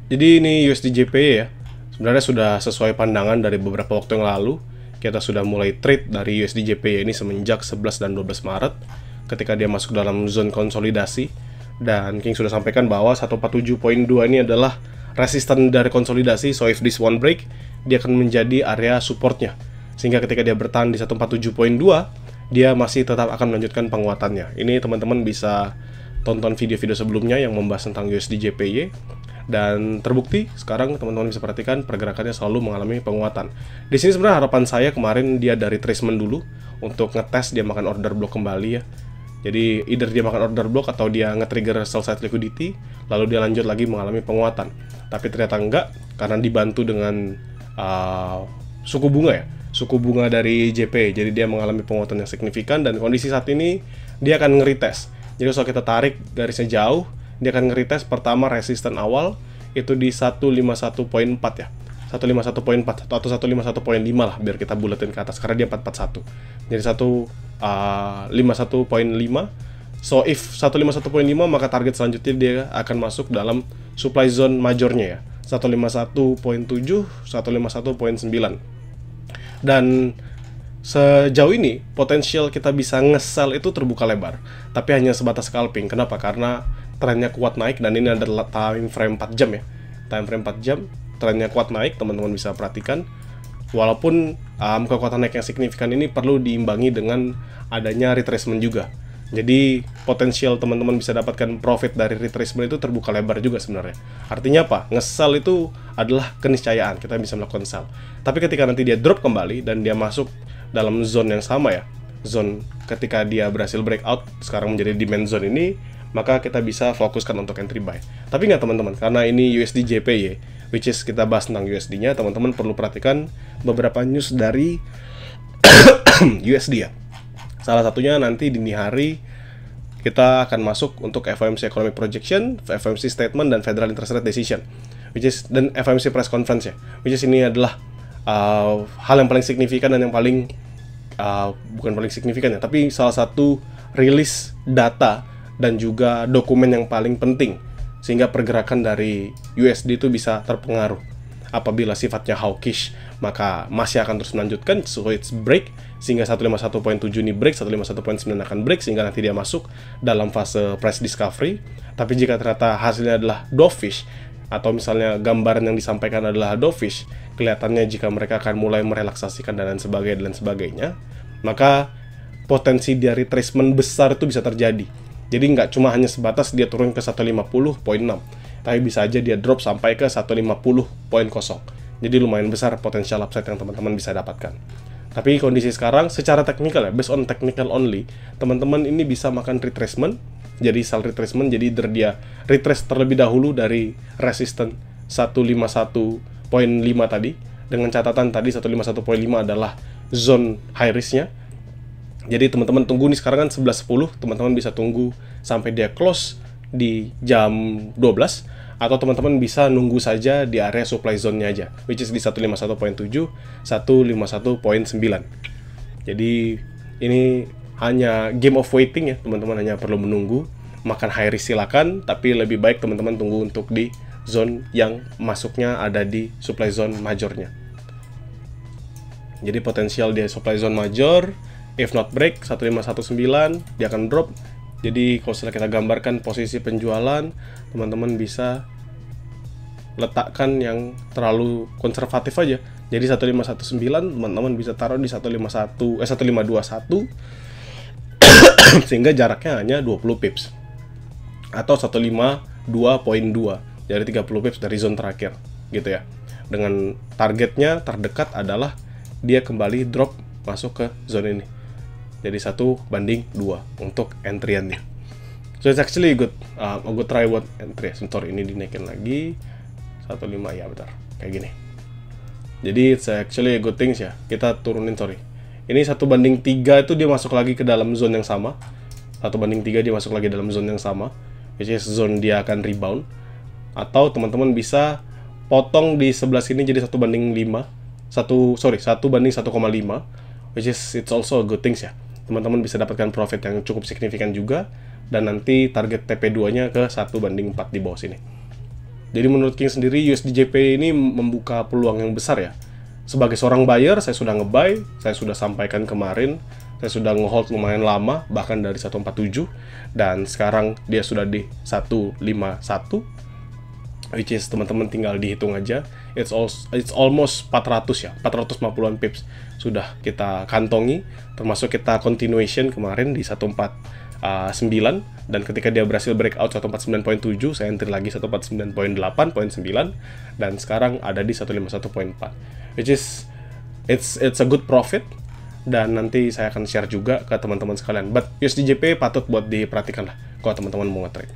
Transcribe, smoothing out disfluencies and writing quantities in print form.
Jadi ini USD JPY ya. Sebenarnya sudah sesuai pandangan dari beberapa waktu yang lalu. Kita sudah mulai trade dari USD JPY ini semenjak 11 dan 12 Maret ketika dia masuk dalam zone konsolidasi. Dan King sudah sampaikan bahwa 147.2 ini adalah resisten dari konsolidasi. So if this one break, dia akan menjadi area supportnya. Sehingga ketika dia bertahan di 147.2, dia masih tetap akan melanjutkan penguatannya. Ini teman-teman bisa tonton video-video sebelumnya yang membahas tentang USD JPY. Dan terbukti sekarang teman-teman bisa perhatikan pergerakannya selalu mengalami penguatan. Di sini sebenarnya harapan saya kemarin dia dari retracement dulu untuk ngetes dia makan order block kembali ya. Jadi either dia makan order block atau dia nge-trigger sell side liquidity lalu dia lanjut lagi mengalami penguatan. Tapi ternyata enggak karena dibantu dengan suku bunga ya. Suku bunga dari JP. Jadi dia mengalami penguatan yang signifikan dan kondisi saat ini dia akan nge-retest. Jadi kalau kita tarik garisnya jauh, dia akan nge-retest pertama resisten awal itu di 151.4 ya. 151.4 atau 151.5 lah biar kita buletin ke atas karena dia 441. Jadi 151.5. So if 151.5 maka target selanjutnya dia akan masuk dalam supply zone majornya ya. 151.7, 151.9. Dan sejauh ini potensial kita bisa nge-sell itu terbuka lebar, tapi hanya sebatas scalping. Kenapa? Karena trennya kuat naik dan ini adalah time frame 4 jam ya. Time frame 4 jam, trennya kuat naik, teman-teman bisa perhatikan. Walaupun kekuatan naik yang signifikan ini perlu diimbangi dengan adanya retracement juga. Jadi potensial teman-teman bisa dapatkan profit dari retracement itu terbuka lebar juga sebenarnya. Artinya apa? Nge-sell itu adalah keniscayaan, kita bisa melakukan sell. Tapi ketika nanti dia drop kembali dan dia masuk dalam zone yang sama ya, zone ketika dia berhasil breakout sekarang menjadi demand zone ini, maka kita bisa fokuskan untuk entry buy. Tapi nggak teman-teman, karena ini USD JPY, which is kita bahas tentang USD-nya, teman-teman perlu perhatikan beberapa news dari USD ya. Salah satunya nanti dini hari kita akan masuk untuk FOMC Economic Projection, FOMC Statement, dan Federal Interest Rate Decision, dan FOMC Press Conference ya, which is ini adalah hal yang paling signifikan dan yang paling bukan paling signifikan ya, tapi salah satu rilis data dan juga dokumen yang paling penting sehingga pergerakan dari USD itu bisa terpengaruh. Apabila sifatnya hawkish, maka masih akan terus melanjutkan, so it's break, sehingga 151.7 ini break, 151.9 akan break, sehingga nanti dia masuk dalam fase price discovery. Tapi jika ternyata hasilnya adalah dovish, atau misalnya gambaran yang disampaikan adalah dovish, kelihatannya jika mereka akan mulai merelaksasikan dan lain sebagainya, maka potensi dari retracement besar itu bisa terjadi. Jadi nggak cuma hanya sebatas dia turun ke 150.6, tapi bisa aja dia drop sampai ke 150.0. Jadi lumayan besar potensial upside yang teman-teman bisa dapatkan. Tapi kondisi sekarang secara teknikal ya, based on technical only, teman-teman ini bisa makan retracement. Jadi sell retracement, jadi dia retrace terlebih dahulu dari resisten 151.5 tadi. Dengan catatan tadi 151.5 adalah zone high risk-nya. Jadi teman-teman tunggu nih, sekarang kan 11.10, teman-teman bisa tunggu sampai dia close di jam 12, atau teman-teman bisa nunggu saja di area supply zone-nya aja, which is di 151.7, 151.9. Jadi ini hanya game of waiting ya, teman-teman hanya perlu menunggu. Makan high risk silakan, tapi lebih baik teman-teman tunggu untuk di zone yang masuknya ada di supply zone majornya. Jadi potensial dia supply zone major, if not break 151.9, dia akan drop. Jadi kalau setelah kita gambarkan posisi penjualan, teman-teman bisa letakkan yang terlalu konservatif aja. Jadi 151.9 teman-teman bisa taruh di 151 1521 sehingga jaraknya hanya 20 pips atau 152.2, dari 30 pips dari zone terakhir gitu ya. Dengan targetnya terdekat adalah dia kembali drop masuk ke zone ini. Jadi 1:2 untuk entry-nya. So it's actually good. Good try buat entry. Sorry, ini dinaikin lagi 15 ya, betul. Kayak gini. Jadi it's actually a good things ya. Kita turunin, sorry. Ini 1:3 itu dia masuk lagi ke dalam zone yang sama. 1:3 dia masuk lagi dalam zone yang sama. Which is zone dia akan rebound. Atau teman-teman bisa potong di sebelah sini jadi 1:5. 1:1,5. Which is it's also a good things ya. Teman-teman bisa dapatkan profit yang cukup signifikan juga, dan nanti target TP2-nya ke 1:4 di bawah sini. Jadi menurut King sendiri, USDJP ini membuka peluang yang besar ya. Sebagai seorang buyer, saya sudah nge-buy, saya sudah sampaikan kemarin, saya sudah nge-hold lumayan lama, bahkan dari 147, dan sekarang dia sudah di 151, which is teman-teman tinggal dihitung aja, it's almost 400 ya, 450-an pips sudah kita kantongi, termasuk kita continuation kemarin di 149, dan ketika dia berhasil breakout 149.7, saya entry lagi 149.8.9, dan sekarang ada di 151.4, which is it's a good profit. Dan nanti saya akan share juga ke teman-teman sekalian. But USDJP patut buat diperhatikan lah kalau teman-teman mau nge-trade.